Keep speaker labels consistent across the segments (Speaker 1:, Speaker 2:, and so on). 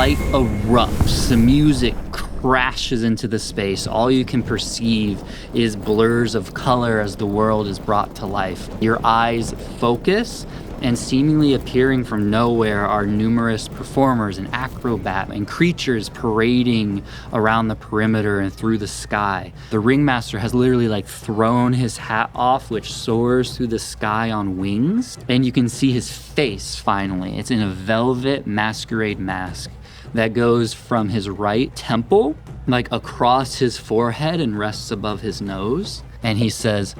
Speaker 1: light erupts, the music crashes into the space. All you can perceive is blurs of color as the world is brought to life. Your eyes focus, and seemingly appearing from nowhere are numerous performers and acrobat and creatures parading around the perimeter and through the sky. The ringmaster has literally thrown his hat off, which soars through the sky on wings, and you can see his face finally. It's in a velvet masquerade mask that goes from his right temple, across his forehead and rests above his nose. And he says,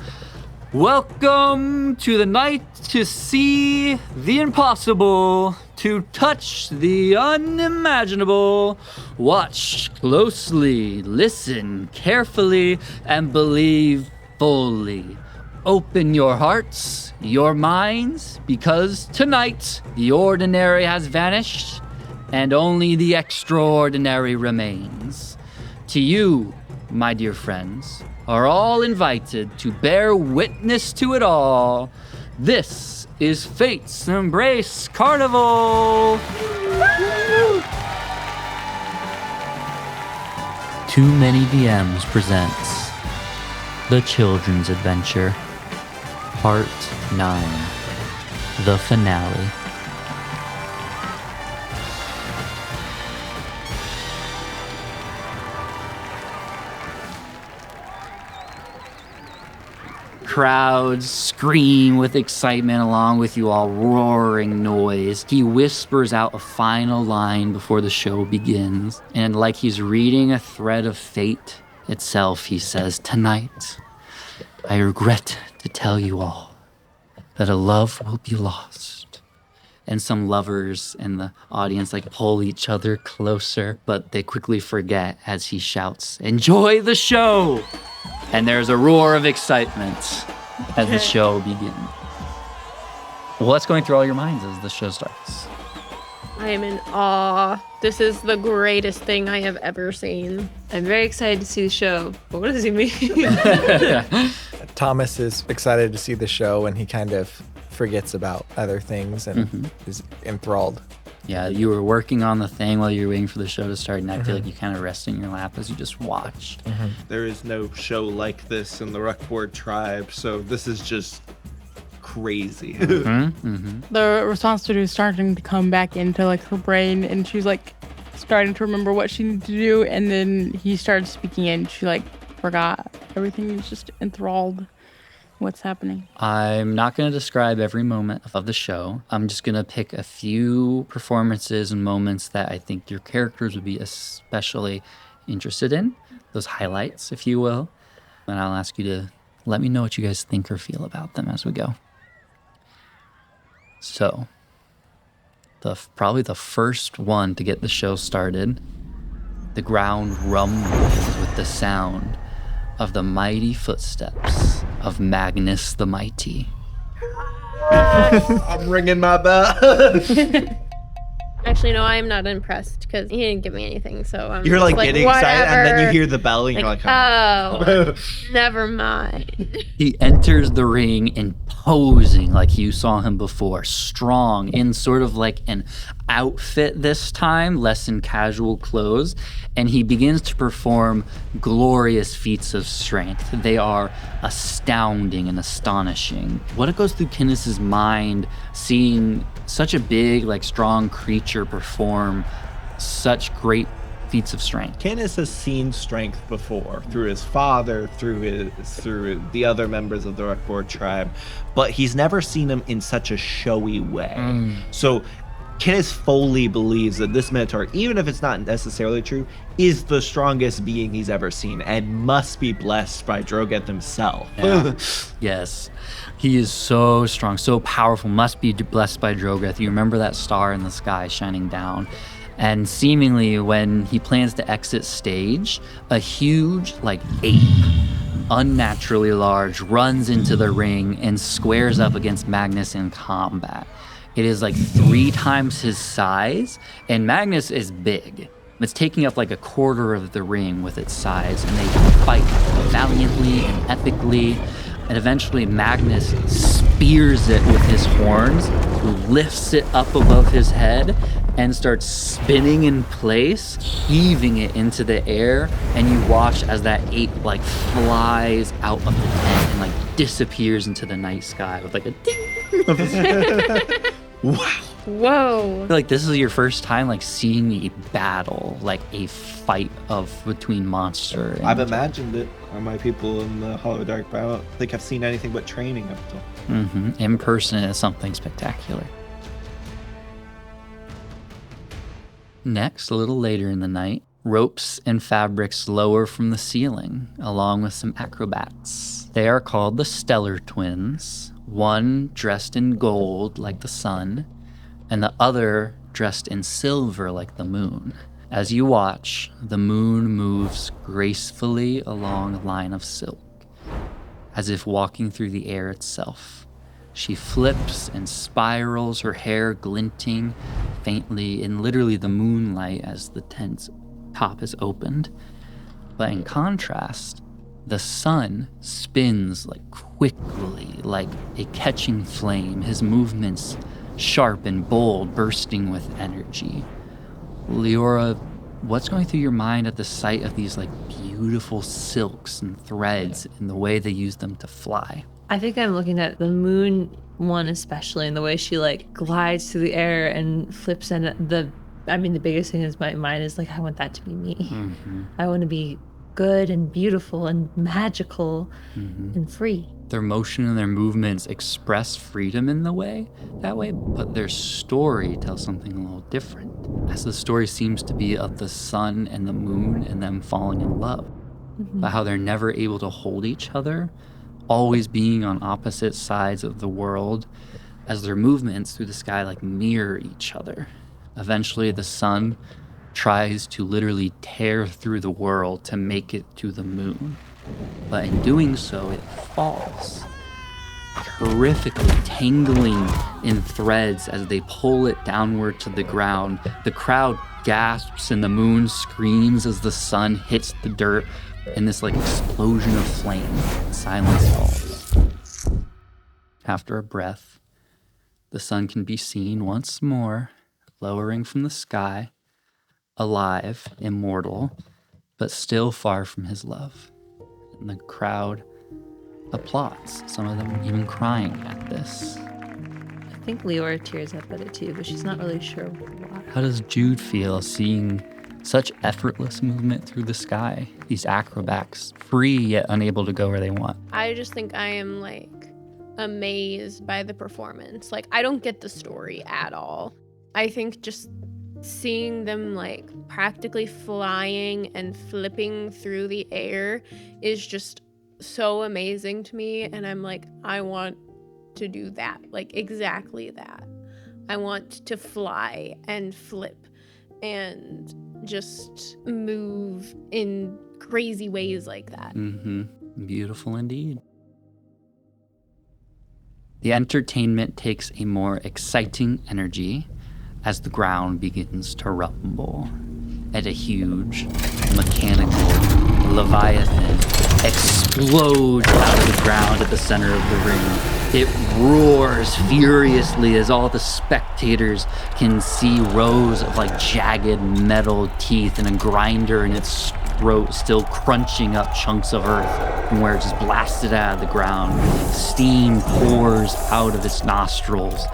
Speaker 1: "Welcome to the night to see the impossible, to touch the unimaginable. Watch closely, listen carefully, and believe fully. Open your hearts, your minds, because tonight the ordinary has vanished and only the extraordinary remains. To you, my dear friends, are all invited to bear witness to it all. This is Fate's Embrace Carnival." Too Many DMs presents The Children's Adventure, Part 9, the finale. Crowds scream with excitement along with you all, roaring noise. He whispers out a final line before the show begins, and like he's reading a thread of fate itself, he says, "Tonight, I regret to tell you all that a love will be lost." And some lovers in the audience pull each other closer, but they quickly forget as he shouts, "Enjoy the show!" And there's a roar of excitement as the show begins. What's going through all your minds as the show starts?
Speaker 2: I am in awe. This is the greatest thing I have ever seen.
Speaker 3: I'm very excited to see the show, but what does he mean?
Speaker 4: Thomas is excited to see the show, and he kind of forgets about other things and is enthralled.
Speaker 1: Yeah, you were working on the thing while you were waiting for the show to start, and I feel like you kind of rest in your lap as you just watched.
Speaker 5: There is no show like this in the Ruckboard tribe, so this is just crazy.
Speaker 6: The response to starting to come back into her brain, and she's starting to remember what she needed to do, and then he started speaking and she forgot everything. He's just enthralled. What's happening?
Speaker 1: I'm not going to describe every moment of the show. I'm just going to pick a few performances and moments that I think your characters would be especially interested in. Those highlights, if you will. And I'll ask you to let me know what you guys think or feel about them as we go. So, probably the first one to get the show started, the ground rumbles with the sound of the mighty footsteps of Magnus the Mighty.
Speaker 5: I'm ringing my bell.
Speaker 2: Actually, no, I am not impressed because he didn't give me anything. So I'm
Speaker 5: You're
Speaker 2: just
Speaker 5: getting excited, and then you hear the bell, and you're
Speaker 2: oh, never mind.
Speaker 1: He enters the ring imposing like you saw him before, strong in sort of an outfit this time, less in casual clothes, and he begins to perform glorious feats of strength. They are astounding and astonishing. What goes through Kinnis's mind seeing such a big, strong creature perform such great feats of strength?
Speaker 5: Kinnis has seen strength before through his father, through the other members of the Ruckboard tribe, but he's never seen him in such a showy way. So Kinnis fully believes that this Minotaur, even if it's not necessarily true, is the strongest being he's ever seen and must be blessed by Drogoth himself.
Speaker 1: Yeah. Yes. He is so strong, so powerful, must be blessed by Drogoth. You remember that star in the sky shining down. And seemingly when he plans to exit stage, a huge, ape, unnaturally large, runs into the ring and squares up against Magnus in combat. It is 3 times his size, and Magnus is big. It's taking up a quarter of the ring with its size, and they fight valiantly and epically. And eventually Magnus spears it with his horns, lifts it up above his head, and starts spinning in place, heaving it into the air, and you watch as that ape like flies out of the tent and like disappears into the night sky with like a ding of his
Speaker 5: Wow.
Speaker 2: Whoa.
Speaker 1: I feel like this is your first time like seeing a battle, like a fight between monster. And
Speaker 5: I've imagined it. Are my people in the Hollow Dark, but I don't think I've seen anything but training up till.
Speaker 1: in person is something spectacular. Next, a little later in the night, ropes and fabrics lower from the ceiling, along with some acrobats. They are called the Stellar Twins, one dressed in gold like the sun, and the other dressed in silver like the moon. As you watch, the moon moves gracefully along a line of silk, as if walking through the air itself. She flips and spirals, her hair glinting faintly in literally the moonlight as the tent's top is opened. But in contrast, the sun spins like quickly, like a catching flame, his movements sharp and bold, bursting with energy. Liora, what's going through your mind at the sight of these like beautiful silks and threads and the way they use them to fly?
Speaker 3: I think I'm looking at the moon one especially, and the way she like glides through the air and flips. And the biggest thing in my mind is like, I want that to be me.
Speaker 1: Mm-hmm.
Speaker 3: I want to be good and beautiful and magical and free.
Speaker 1: Their motion and their movements express freedom in that way, but their story tells something a little different, as the story seems to be of the sun and the moon and them falling in love, but how they're never able to hold each other, always being on opposite sides of the world, as their movements through the sky like mirror each other. Eventually, the sun tries to literally tear through the world to make it to the moon. But in doing so, it falls, horrifically tangling in threads as they pull it downward to the ground. The crowd gasps and the moon screams as the sun hits the dirt in this like explosion of flame. Silence falls. After a breath, the sun can be seen once more, lowering from the sky, alive, immortal, but still far from his love. And the crowd applauds, some of them even crying at this.
Speaker 3: I think Liora tears up at it too, but she's not really sure why.
Speaker 1: How does Jude feel seeing such effortless movement through the sky? These acrobats, free yet unable to go where they want.
Speaker 2: I just think I am like amazed by the performance. Like, I don't get the story at all. I think just seeing them like practically flying and flipping through the air is just so amazing to me. And I'm like, I want to do that, like exactly that. I want to fly and flip and just move in crazy ways like that.
Speaker 1: Beautiful indeed. The entertainment takes a more exciting energy as the ground begins to rumble, and a huge, mechanical Leviathan explodes out of the ground at the center of the ring. It roars furiously as all the spectators can see rows of like jagged metal teeth and a grinder in its throat still crunching up chunks of earth from where it just blasted out of the ground. Steam pours out of its nostrils.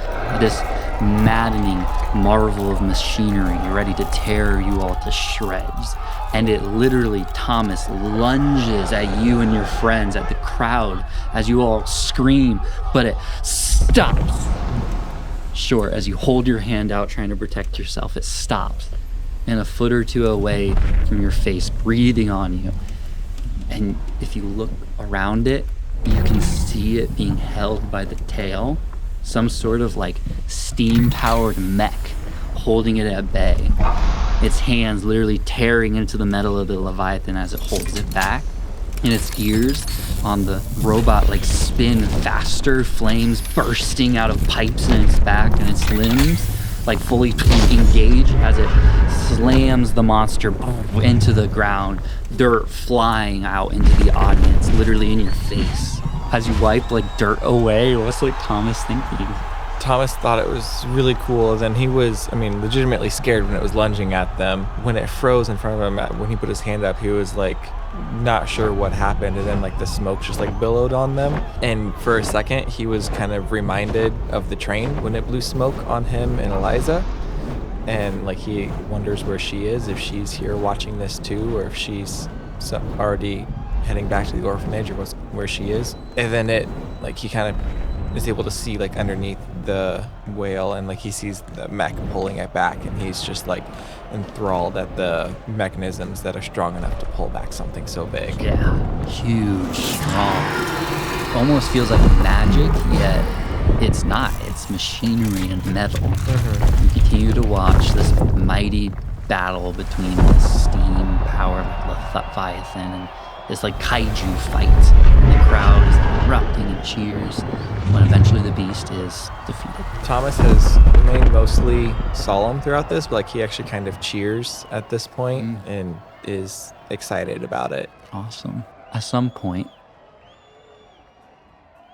Speaker 1: This maddening marvel of machinery ready to tear you all to shreds. And it literally, Thomas, lunges at you and your friends, at the crowd, as you all scream, but it stops. Sure, as you hold your hand out trying to protect yourself, it stops. And a foot or two away from your face, breathing on you. And if you look around it, you can see it being held by the tail. Some sort of like steam-powered mech holding it at bay. Its hands literally tearing into the metal of the Leviathan as it holds it back. And its ears on the robot like spin faster, flames bursting out of pipes in its back, and its limbs like fully engage as it slams the monster into the ground, dirt flying out into the audience, literally in your face. As you wipe like dirt away, what's like Thomas thinking?
Speaker 4: Thomas thought it was really cool. Then he was, legitimately scared when it was lunging at them. When it froze in front of him, when he put his hand up, he was like not sure what happened. And then like the smoke just like billowed on them. And for a second, he was kind of reminded of the train when it blew smoke on him and Eliza. And like he wonders where she is, if she's here watching this too, or if she's already heading back to the orphanage, or where she is. And then he kind of is able to see like underneath the whale, and like he sees the mech pulling it back, and he's just like enthralled at the mechanisms that are strong enough to pull back something so big.
Speaker 1: Yeah, huge, strong. Almost feels like magic, yet it's not. It's machinery and metal. You continue to watch this mighty battle between this steam-powered Leviathan and this like kaiju fight. And the crowd is erupting in cheers when eventually the beast is defeated.
Speaker 4: Thomas has remained mostly solemn throughout this, but like he actually kind of cheers at this point and is excited about it.
Speaker 1: Awesome. At some point,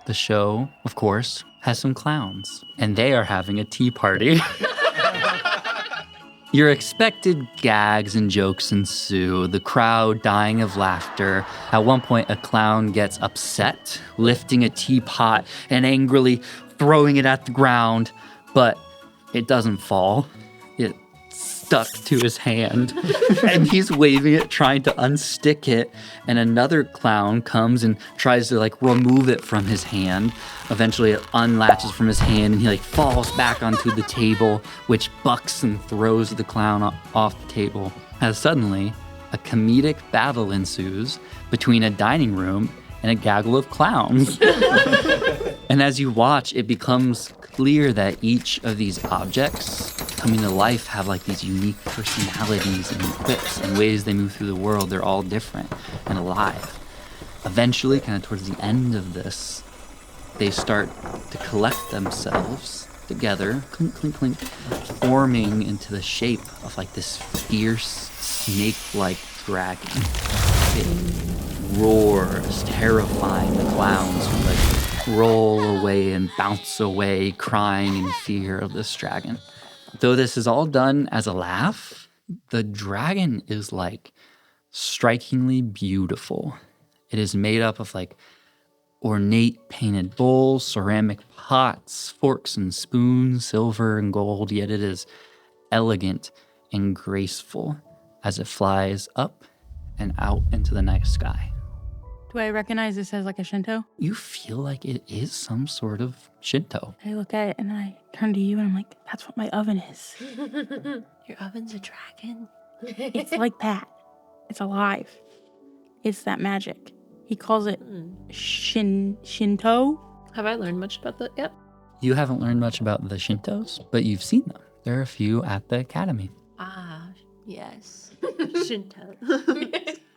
Speaker 1: the show, of course, has some clowns, and they are having a tea party. Your expected gags and jokes ensue, the crowd dying of laughter. At one point, a clown gets upset, lifting a teapot and angrily throwing it at the ground, but it doesn't fall. It stuck to his hand, and he's waving it, trying to unstick it, and another clown comes and tries to like remove it from his hand. Eventually it unlatches from his hand, and he like falls back onto the table, which bucks and throws the clown off the table. As suddenly a comedic battle ensues between a dining room and a gaggle of clowns. And as you watch, it becomes clear that each of these objects coming to life have like these unique personalities and quips and ways they move through the world. They're all different and alive. Eventually, kind of towards the end of this, they start to collect themselves together, clink, clink, clink, forming into the shape of like this fierce, snake-like dragon. It roars, terrifying the clowns who like roll away and bounce away, crying in fear of this dragon. Though this is all done as a laugh, the dragon is like strikingly beautiful. It is made up of like ornate painted bowls, ceramic pots, forks and spoons, silver and gold, yet it is elegant and graceful as it flies up and out into the night sky.
Speaker 6: Do I recognize this as like a Shinto?
Speaker 1: You feel like it is some sort of Shinto.
Speaker 6: I look at it and I turn to you and I'm like, that's what my oven is.
Speaker 3: Your oven's a dragon?
Speaker 6: It's like that. It's alive. It's that magic. He calls it Shinto.
Speaker 3: Have I learned much about that yet?
Speaker 1: You haven't learned much about the Shintos, but you've seen them. There are a few at the academy.
Speaker 3: Ah, yes. Shinto.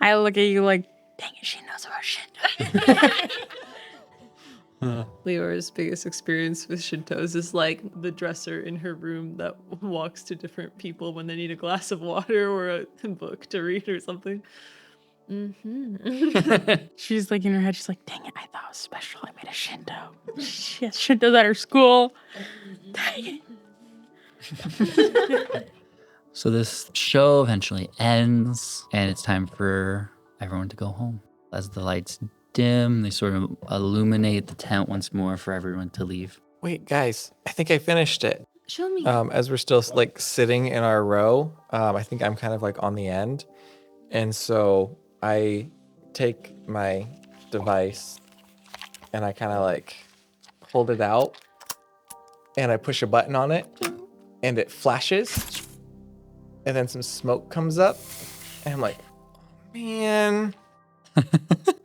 Speaker 6: I look at you like, dang it, she knows about Shinto.
Speaker 3: Leora's biggest experience with Shintos is like the dresser in her room that walks to different people when they need a glass of water or a book to read or something.
Speaker 6: She's like in her head, she's like, dang it, I thought it was special. I made a Shinto. She has Shintos at her school. Dang it.
Speaker 1: So this show eventually ends, and it's time for everyone to go home. As the lights dim, they sort of illuminate the tent once more for everyone to leave.
Speaker 4: Wait, guys, I think I finished it.
Speaker 3: Show me.
Speaker 4: As we're still like sitting in our row, I think I'm kind of like on the end. And so I take my device and I kind of like hold it out and I push a button on it and it flashes and then some smoke comes up and I'm like, oh, man.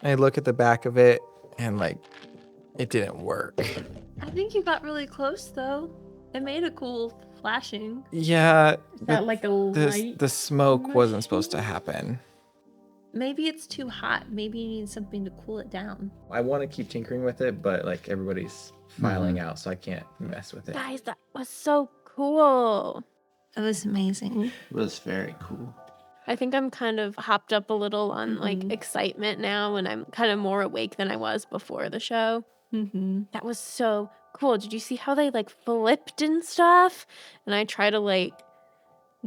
Speaker 4: I look at the back of it and like it didn't work.
Speaker 3: I think you got really close though. It made a cool flashing.
Speaker 4: Yeah,
Speaker 6: Is that like a light?
Speaker 4: the smoke wasn't supposed to happen.
Speaker 3: Maybe it's too hot. Maybe you need something to cool it down.
Speaker 4: I want to keep tinkering with it, but like everybody's filing out, so I can't mess with it.
Speaker 2: Guys, that was so cool.
Speaker 3: It was amazing.
Speaker 5: It was very cool.
Speaker 2: I think I'm kind of hopped up a little on like excitement now, and I'm kind of more awake than I was before the show.
Speaker 3: Mm-hmm.
Speaker 2: That was so cool. Did you see how they like flipped and stuff? And I try to like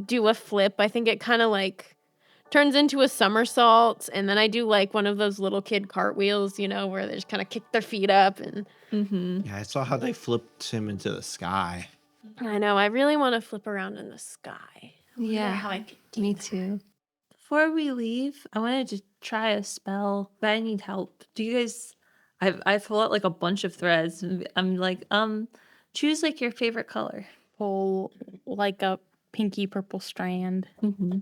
Speaker 2: do a flip. I think it kind of like turns into a somersault, and then I do like one of those little kid cartwheels, you know, where they just kind of kick their feet up. And
Speaker 5: Yeah, I saw how they flipped him into the sky.
Speaker 2: I know I really want to flip around in the sky.
Speaker 3: Yeah,
Speaker 2: how I could do
Speaker 3: me too. Before we leave, I wanted to try a spell, but I need help. Do you guys? I pull out like a bunch of threads. And I'm like, choose like your favorite color.
Speaker 6: Pull like a pinky purple strand.
Speaker 3: Mm-hmm.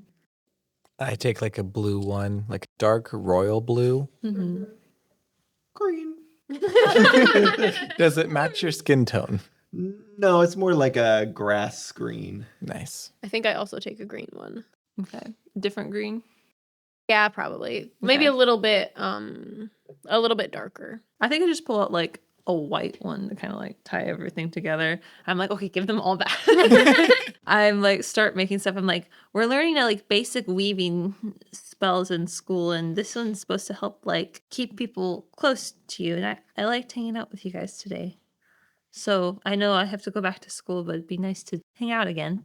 Speaker 4: I take like a blue one, like dark royal blue.
Speaker 3: Mm-hmm.
Speaker 5: Green.
Speaker 4: Does it match your skin tone?
Speaker 5: No, it's more like a grass green.
Speaker 4: Nice.
Speaker 2: I think I also take a green one.
Speaker 3: Okay, different green.
Speaker 2: Yeah, probably. Maybe
Speaker 3: Okay.
Speaker 2: a little bit darker.
Speaker 3: I think I just pull out like a white one to kind of like tie everything together. I'm like, okay, give them all back. I'm like, start making stuff. I'm like, we're learning like basic weaving spells in school, and this one's supposed to help like keep people close to you. And I liked hanging out with you guys today. So I know I have to go back to school, but it'd be nice to hang out again.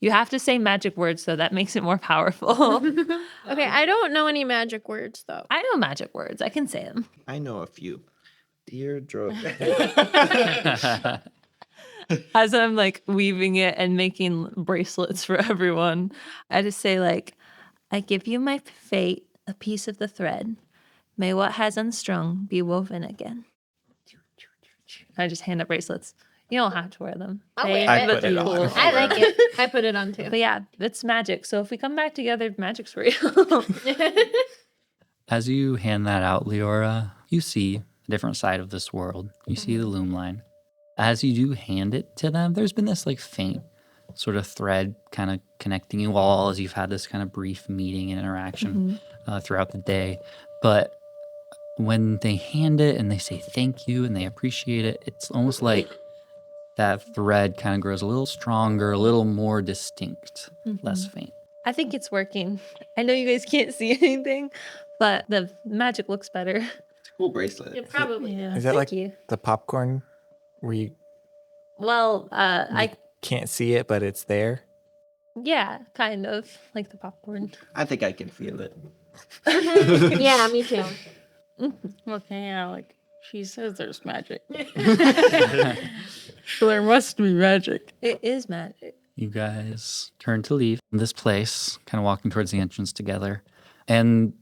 Speaker 3: You have to say magic words, though. That makes it more powerful.
Speaker 2: Okay, I don't know any magic words though.
Speaker 3: I know magic words. I can say them.
Speaker 5: I know a few. Deirdre.
Speaker 3: As I'm like weaving it and making bracelets for everyone, I just say like, I give you my fate, a piece of the thread. May what has unstrung be woven again. I just hand up bracelets. You don't have to wear them.
Speaker 2: I'll
Speaker 3: They
Speaker 2: wear
Speaker 3: look
Speaker 5: it. I put it
Speaker 3: cool.
Speaker 5: on.
Speaker 2: I like it. I put it on too.
Speaker 3: But yeah, it's magic. So if we come back together, magic's real.
Speaker 1: As you hand that out, Liora, you see a different side of this world. You see the loom line. As you do hand it to them, there's been this like faint sort of thread kind of connecting you all as you've had this kind of brief meeting and interaction throughout the day. But when they hand it and they say thank you and they appreciate it, it's almost like that thread kind of grows a little stronger, a little more distinct, less faint.
Speaker 3: I think it's working. I know you guys can't see anything, but the magic looks better.
Speaker 5: It's a cool bracelet.
Speaker 2: Probably.
Speaker 3: Yeah.
Speaker 4: Is that
Speaker 3: Thank
Speaker 4: like
Speaker 3: you.
Speaker 4: the popcorn where you
Speaker 3: Well, I
Speaker 4: can't see it, but it's there?
Speaker 3: yeah, kind of like the popcorn.
Speaker 5: I think I can feel it.
Speaker 2: Yeah, me too.
Speaker 6: Okay, yeah, like she says there's magic. So there must be magic.
Speaker 3: It is magic.
Speaker 1: You guys turn to leave this place, kind of walking towards the entrance together. And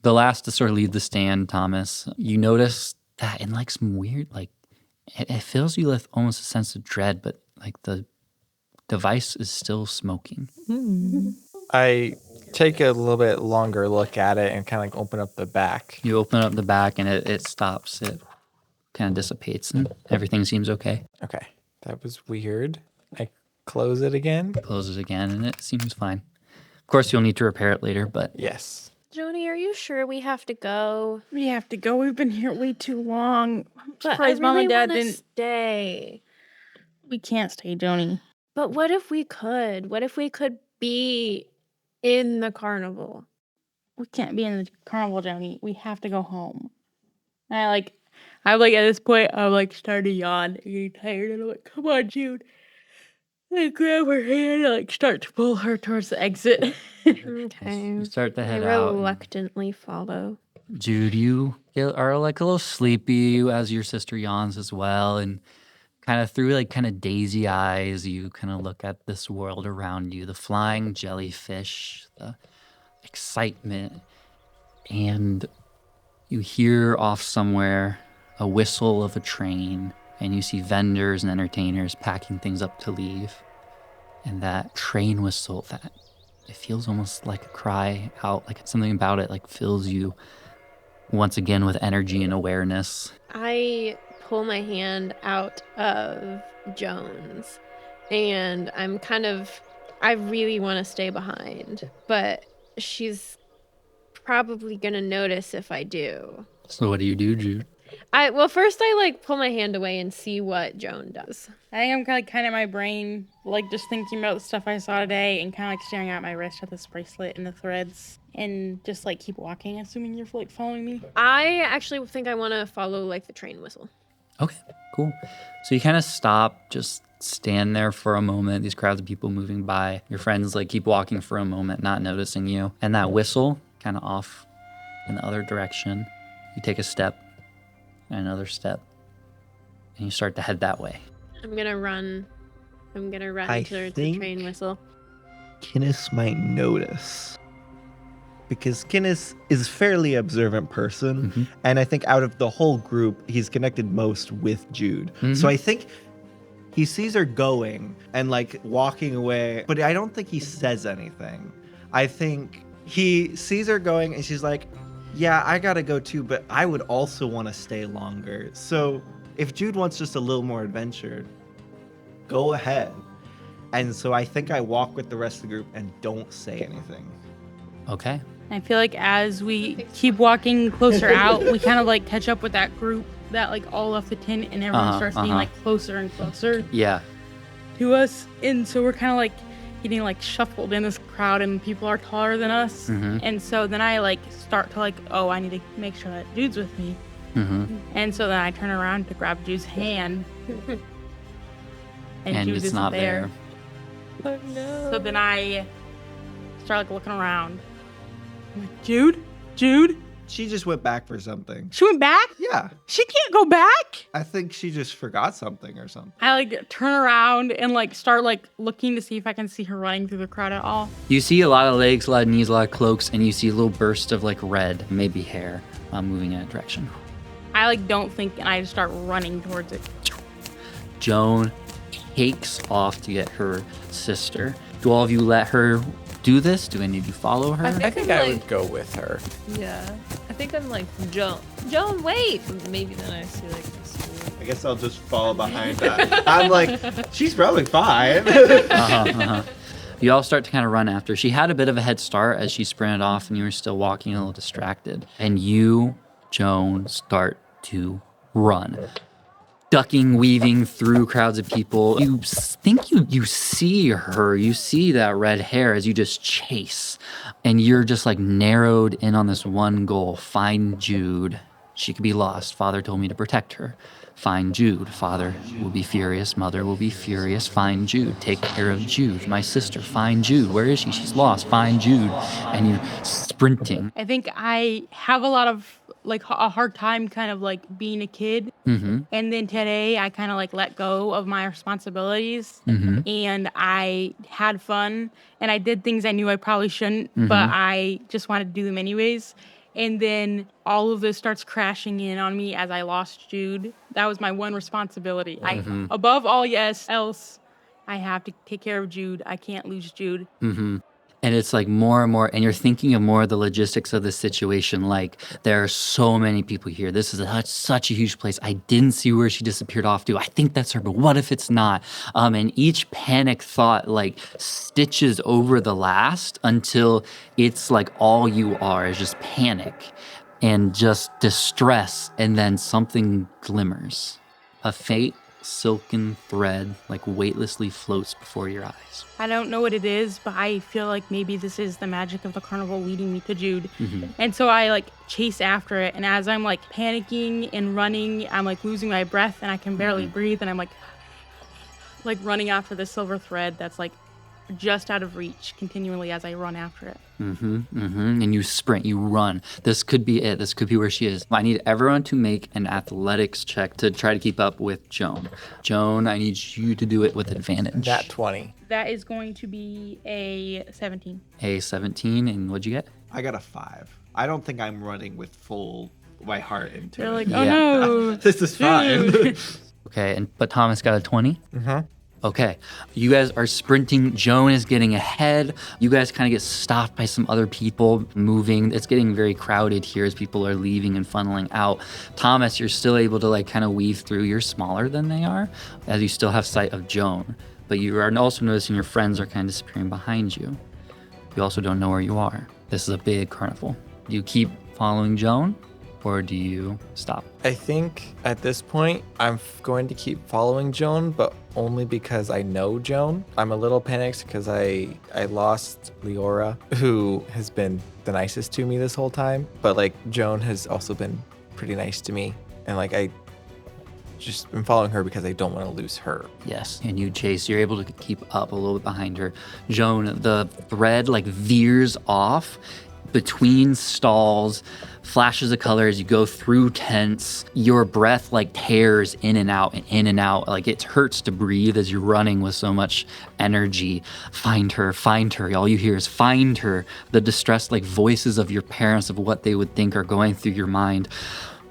Speaker 1: the last to sort of leave the stand, Thomas, you notice that in like some weird, like, it fills you with almost a sense of dread, but like the device is still smoking.
Speaker 4: I take a little bit longer look at it and kind of like open up the back.
Speaker 1: You open up the back and it stops. It kind of dissipates and everything seems okay.
Speaker 4: Okay, that was weird. I close it again.
Speaker 1: Closes again and it seems fine. Of course, you'll need to repair it later, but
Speaker 4: Yes.
Speaker 2: Joni, are you sure we have to go?
Speaker 6: We have to go. We've been here way too long. I'm
Speaker 2: But
Speaker 6: surprised
Speaker 2: I
Speaker 6: Mom
Speaker 2: really
Speaker 6: and Dad
Speaker 2: wanna
Speaker 6: didn't.
Speaker 2: stay.
Speaker 6: We can't stay, Joni.
Speaker 2: But what if we could? What if we could be in the carnival?
Speaker 6: We can't be in the carnival, Joni. We have to go home. And I'm like, at this point, I'm like starting to yawn, getting tired, and I'm like, come on, Jude. I grab her hand and like start to pull her towards the exit.
Speaker 2: Okay.
Speaker 1: you start to
Speaker 2: I
Speaker 1: head out. and
Speaker 2: reluctantly follow.
Speaker 1: Jude, you are like a little sleepy as your sister yawns as well. And kind of through like kind of daisy eyes, you kind of look at this world around you, the flying jellyfish, the excitement. And you hear off somewhere a whistle of a train, and you see vendors and entertainers packing things up to leave. And that train whistle, that it feels almost like a cry out, like something about it like fills you once again with energy and awareness.
Speaker 2: I pull my hand out of Joan's, and I really want to stay behind, but she's probably gonna notice if I do.
Speaker 1: So what do you do, Jude?
Speaker 2: First I like pull my hand away and see what Joan does.
Speaker 6: I think I'm kind of my brain, like just thinking about the stuff I saw today and kind of like staring at my wrist at this bracelet and the threads and just like keep walking, assuming you're like following me.
Speaker 2: I actually think I want to follow like the train whistle.
Speaker 1: Okay, cool. So you kind of stop, just stand there for a moment. These crowds of people moving by. Your friends like keep walking for a moment, not noticing you. And that whistle kind of off in the other direction. You take a step and another step, and you start to head that way.
Speaker 2: I'm gonna run
Speaker 5: I
Speaker 2: towards the
Speaker 5: think-
Speaker 2: train whistle.
Speaker 5: Kinnis might notice. Because Kinnis is a fairly observant person, and I think out of the whole group, he's connected most with Jude. So I think he sees her going and like walking away, but I don't think he says anything. I think he sees her going and she's like, yeah, I gotta go too, but I would also want to stay longer. So if Jude wants just a little more adventure, go ahead. And so I think I walk with the rest of the group and don't say anything.
Speaker 1: Okay.
Speaker 6: I feel like as we keep walking closer out, we kind of like catch up with that group that like all left the tent, and everyone starts being like closer and closer
Speaker 1: Yeah.
Speaker 6: to us. And so we're kind of like getting like shuffled in this crowd, and people are taller than us. And so then I like start to like, oh, I need to make sure that Jude's with me. And so then I turn around to grab Jude's hand.
Speaker 1: And
Speaker 6: Jude
Speaker 1: it's
Speaker 6: isn't
Speaker 1: not there.
Speaker 3: Oh no.
Speaker 6: So then I start like looking around. I'm like, Jude?
Speaker 5: She just went back for something.
Speaker 6: She went back?
Speaker 5: Yeah,
Speaker 6: She can't go back?
Speaker 5: I think she just forgot something or something.
Speaker 6: I like turn around and like start like looking to see if I can see her running through the crowd at all.
Speaker 1: You see a lot of legs, a lot of knees, a lot of cloaks, and you see a little burst of like red, maybe hair, moving in a direction.
Speaker 6: I like don't think, and I just start running towards it.
Speaker 1: Joan takes off to get her sister. Do all of you let her do this? Do any of you follow her?
Speaker 4: I think
Speaker 3: I'm
Speaker 4: I
Speaker 3: like-
Speaker 4: would go with her.
Speaker 3: Yeah. I think I'm like, Joan, wait. Maybe then I see like this.
Speaker 5: I guess I'll just follow behind that. I'm like, she's probably fine.
Speaker 1: You all start to kind of run after. She had a bit of a head start as she sprinted off, and you were still walking a little distracted. And you, Joan, start to run. Ducking, weaving through crowds of people. You think you see her. You see that red hair as you just chase. And you're just like narrowed in on this one goal. Find Jude. She could be lost. Father told me to protect her. Find Jude. Father will be furious. Mother will be furious. Find Jude. Take care of Jude. My sister. Find Jude. Where is she? She's lost. Find Jude. And you're sprinting.
Speaker 6: I think I have a lot of like a hard time kind of like being a kid. And then today I kind of like let go of my responsibilities and I had fun and I did things I knew I probably shouldn't, but I just wanted to do them anyways. And then all of this starts crashing in on me as I lost Jude. That was my one responsibility. Above all else, I have to take care of Jude. I can't lose Jude.
Speaker 1: And it's like more and more, and you're thinking of more of the logistics of the situation. Like, there are so many people here. This is such a huge place. I didn't see where she disappeared off to. I think that's her, but what if it's not? And each panic thought like stitches over the last until it's like all you are is just panic and just distress. And then something glimmers. A faint silken thread like weightlessly floats before your eyes.
Speaker 6: I don't know what it is, but I feel like maybe this is the magic of the carnival leading me to Jude. And so I like chase after it. And as I'm like panicking and running, I'm like losing my breath and I can barely breathe. And I'm like running after the silver thread that's like just out of reach continually as I run after it.
Speaker 1: And you sprint, you run. This could be it. This could be where she is. I need everyone to make an athletics check to try to keep up with Joan. Joan, I need you to do it with advantage.
Speaker 4: That 20.
Speaker 6: That is going to be a 17.
Speaker 1: A 17, and what'd you get?
Speaker 5: I got a 5. I don't think I'm running with my heart into
Speaker 6: They're
Speaker 5: it.
Speaker 6: like, oh
Speaker 1: Yeah.
Speaker 6: no.
Speaker 5: This is fine.
Speaker 1: Okay, but Thomas got a 20? Okay, you guys are sprinting. Joan is getting ahead. You guys kind of get stopped by some other people moving. It's getting very crowded here as people are leaving and funneling out. Thomas, you're still able to like kind of weave through. You're smaller than they are, as you still have sight of Joan. But you are also noticing your friends are kind of disappearing behind you. You also don't know where you are. This is a big carnival. Do you keep following Joan, or do you stop?
Speaker 4: I think at this point, I'm going to keep following Joan, but only because I know Joan. I'm a little panicked because I lost Liora, who has been the nicest to me this whole time. But like Joan has also been pretty nice to me. And like just am following her because I don't want to lose her.
Speaker 1: Yes, and you chase. You're able to keep up a little bit behind her. Joan, the thread like veers off between stalls, flashes of color as you go through tents. Your breath like tears in and out and in and out. Like it hurts to breathe as you're running with so much energy. Find her, find her. All you hear is find her. The distressed like voices of your parents of what they would think are going through your mind.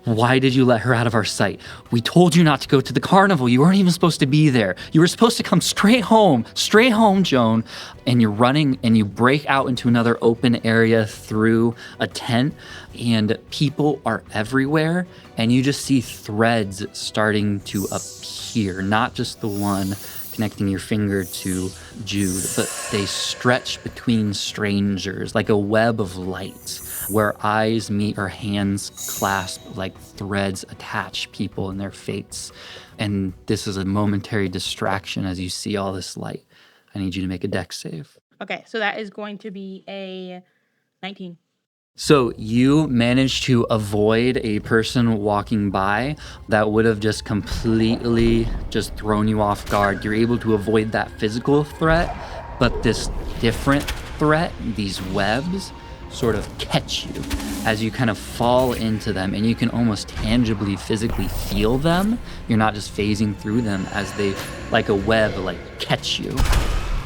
Speaker 1: Why did you let her out of our sight? We told you not to go to the carnival. You weren't even supposed to be there. You were supposed to come straight home, Joan. And you're running and you break out into another open area through a tent, and people are everywhere. And you just see threads starting to appear, not just the one connecting your finger to Jude, but they stretch between strangers like a web of light. Where eyes meet or hands clasp like threads attach people and their fates. And this is a momentary distraction as you see all this light. I need you to make a dex save.
Speaker 6: Okay, so that is going to be a 19.
Speaker 1: So you managed to avoid a person walking by that would have just completely just thrown you off guard. You're able to avoid that physical threat, but this different threat, these webs, sort of catch you as you kind of fall into them, and you can almost tangibly, physically feel them. You're not just phasing through them as they, like a web, like catch you.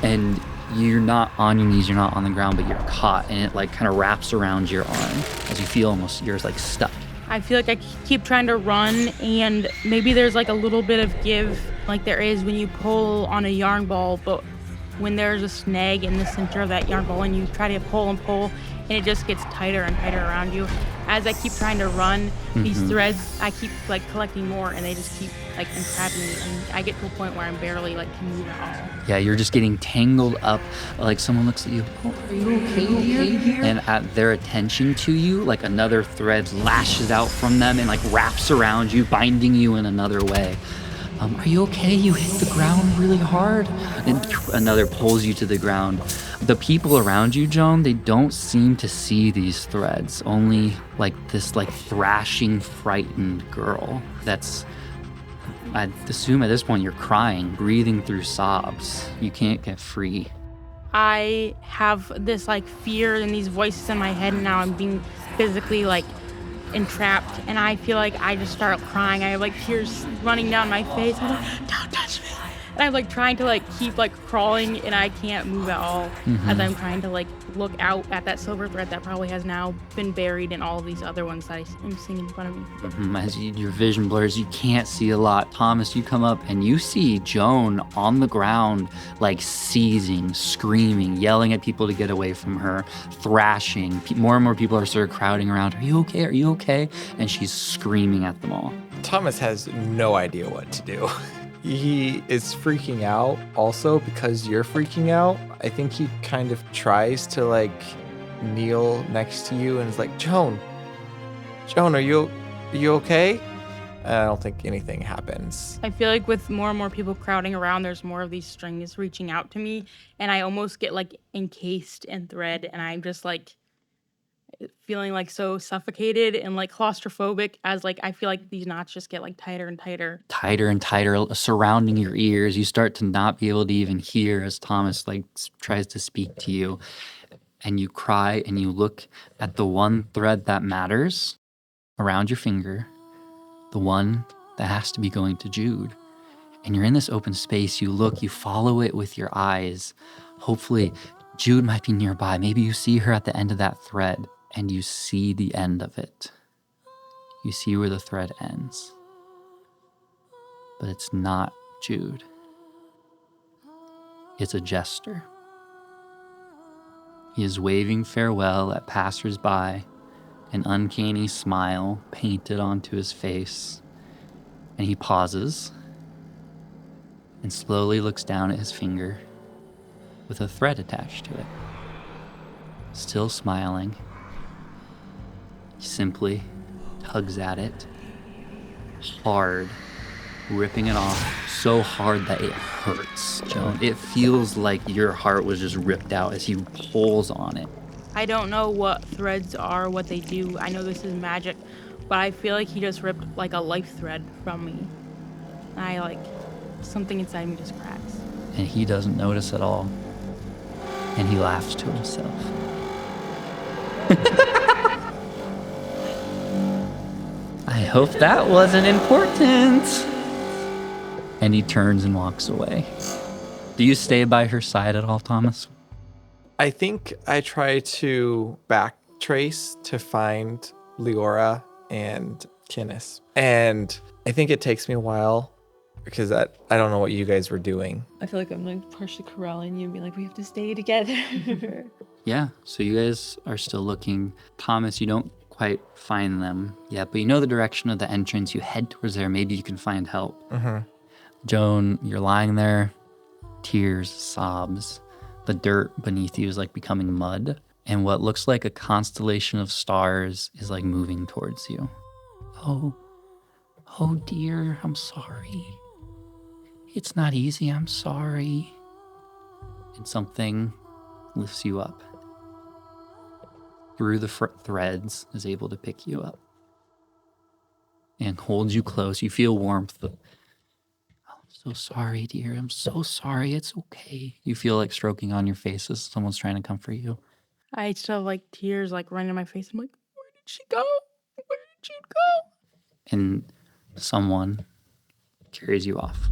Speaker 1: And you're not on your knees, you're not on the ground, but you're caught, and it like kind of wraps around your arm as you feel almost you're like stuck.
Speaker 6: I feel like I keep trying to run, and maybe there's like a little bit of give, like there is when you pull on a yarn ball, but when there's a snag in the center of that yarn ball and you try to pull and pull, and it just gets tighter and tighter around you. As I keep trying to run, these threads, I keep like collecting more, and they just keep like entrapping me, and I get to a point where I'm barely like can move at all.
Speaker 1: Yeah, you're just getting tangled up. Like someone looks at you, oh, are you okay here? And at their attention to you, like another thread lashes out from them and like wraps around you, binding you in another way. Are you okay? You hit the ground really hard. And another pulls you to the ground. The people around you, Joan, they don't seem to see these threads. Only like this like thrashing, frightened girl that's, I'd assume at this point you're crying, breathing through sobs. You can't get free.
Speaker 6: I have this like fear and these voices in my head, and now I'm being physically like entrapped, and I feel like I just start crying. I have like tears running down my face. I'm like, don't touch me. And I'm like trying to like keep like crawling, and I can't move at all as I'm trying to like look out at that silver thread that probably has now been buried in all of these other ones that I'm seeing in front of me.
Speaker 1: As your vision blurs, you can't see a lot. Thomas, you come up and you see Joan on the ground, like seizing, screaming, yelling at people to get away from her, thrashing. More and more people are sort of crowding around. Are you okay? Are you okay? And she's screaming at them all.
Speaker 4: Thomas has no idea what to do. He is freaking out also because you're freaking out. I think he kind of tries to like kneel next to you and is like, Joan, are you okay? And I don't think anything happens.
Speaker 6: I feel like with more and more people crowding around, there's more of these strings reaching out to me, and I almost get like encased in thread, and I'm just like feeling like so suffocated and like claustrophobic as like I feel like these knots just get like tighter and tighter.
Speaker 1: Tighter and tighter, surrounding your ears. You start to not be able to even hear as Thomas like tries to speak to you. And you cry and you look at the one thread that matters around your finger, the one that has to be going to Jude. And you're in this open space. You look, you follow it with your eyes. Hopefully Jude might be nearby. Maybe you see her at the end of that thread. And you see the end of it. You see where the thread ends. But it's not Jude. It's a jester. He is waving farewell at passersby, an uncanny smile painted onto his face. And he pauses and slowly looks down at his finger with a thread attached to it. Still smiling. He simply tugs at it, hard, ripping it off so hard that it hurts, Joan. It feels like your heart was just ripped out as he pulls on it.
Speaker 6: I don't know what threads are, what they do. I know this is magic, but I feel like he just ripped like a life thread from me. I like something inside me just cracks.
Speaker 1: And he doesn't notice at all. And he laughs to himself. I hope that wasn't important. And he turns and walks away. Do you stay by her side at all, Thomas?
Speaker 4: I think I try to backtrace to find Liora and Kinnis. And I think it takes me a while because I don't know what you guys were doing.
Speaker 3: I feel like I'm like partially corralling you and being like, we have to stay together.
Speaker 1: Yeah, so you guys are still looking. Thomas, you don't quite find them yet, but you know the direction of the entrance. You head towards there. Maybe you can find help.
Speaker 4: Mm-hmm.
Speaker 1: Joan, you're lying there, tears, sobs. The dirt beneath you is like becoming mud. And what looks like a constellation of stars is like moving towards you. Oh dear, I'm sorry. It's not easy, I'm sorry. And something lifts you up. Through the threads is able to pick you up. And holds you close. You feel warmth. I'm so sorry, dear. I'm so sorry. It's okay. You feel like stroking on your face as someone's trying to comfort you.
Speaker 6: I still have like tears like running down my face. I'm like, where did she go? Where did she go?
Speaker 1: And someone carries you off.